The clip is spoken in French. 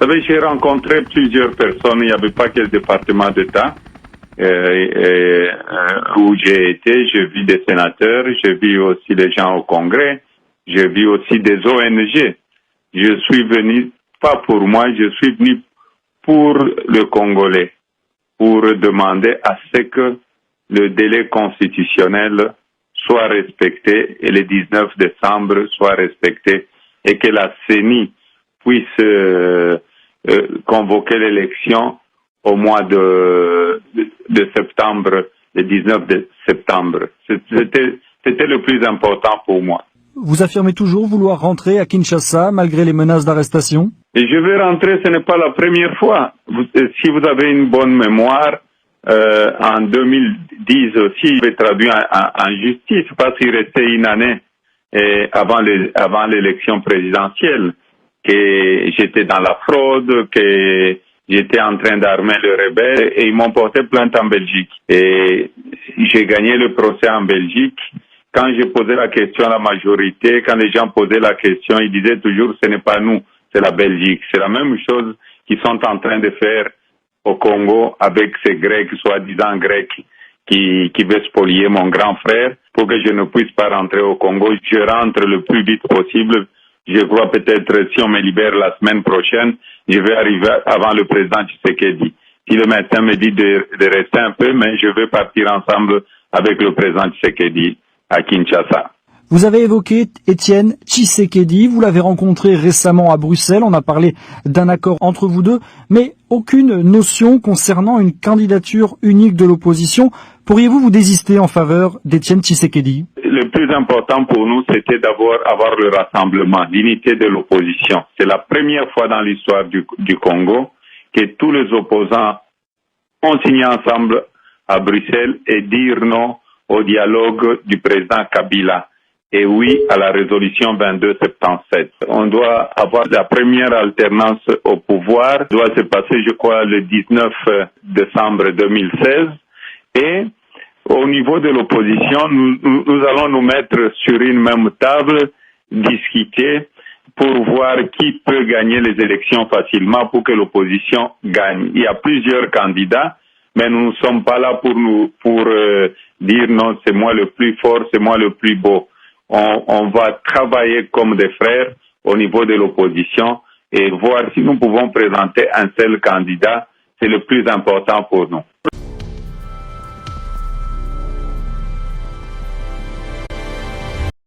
Vous savez, j'ai rencontré plusieurs personnes, il n'y avait pas que le département d'État où j'ai été. J'ai vu des sénateurs, j'ai vu aussi des gens au Congrès, j'ai vu aussi des ONG. Je suis venu, pas pour moi, je suis venu pour le Congolais, pour demander à ce que le délai constitutionnel soit respecté et le 19 décembre soit respecté et que la CENI puisse convoquer l'élection au mois de septembre, le 19 de septembre. C'était le plus important pour moi. Vous affirmez toujours vouloir rentrer à Kinshasa malgré les menaces d'arrestation? Et je vais rentrer, ce n'est pas la première fois. Si vous avez une bonne mémoire, en 2010 aussi, j'ai traduit en justice parce qu'il restait une année avant l'élection présidentielle, que j'étais dans la fraude, que j'étais en train d'armer le rebelle et ils m'ont porté plainte en Belgique. Et j'ai gagné le procès en Belgique. Quand j'ai posé la question à la majorité, quand les gens posaient la question, ils disaient toujours ce n'est pas nous, c'est la Belgique. C'est la même chose qu'ils sont en train de faire au Congo avec ces Grecs, soi-disant Grecs, qui veulent spolier mon grand frère pour que je ne puisse pas rentrer au Congo. Je rentre le plus vite possible. Je crois peut-être si on me libère la semaine prochaine, je vais arriver avant le président Tshisekedi. Si le médecin me dit de rester un peu, mais je vais partir ensemble avec le président Tshisekedi à Kinshasa. Vous avez évoqué Étienne Tshisekedi, vous l'avez rencontré récemment à Bruxelles, on a parlé d'un accord entre vous deux, mais aucune notion concernant une candidature unique de l'opposition. Pourriez-vous vous désister en faveur d'Étienne Tshisekedi? Le plus important pour nous, c'était avoir le rassemblement, l'unité de l'opposition. C'est la première fois dans l'histoire du Congo que tous les opposants ont signé ensemble à Bruxelles et dire non au dialogue du président Kabila. Et oui à la résolution 2277. On doit avoir la première alternance au pouvoir, doit se passer, je crois, le 19 décembre 2016. Et au niveau de l'opposition, nous allons nous mettre sur une même table, discuter pour voir qui peut gagner les élections facilement pour que l'opposition gagne. Il y a plusieurs candidats, mais nous ne sommes pas là pour dire non, c'est moi le plus fort, c'est moi le plus beau. On va travailler comme des frères au niveau de l'opposition et voir si nous pouvons présenter un seul candidat. C'est le plus important pour nous.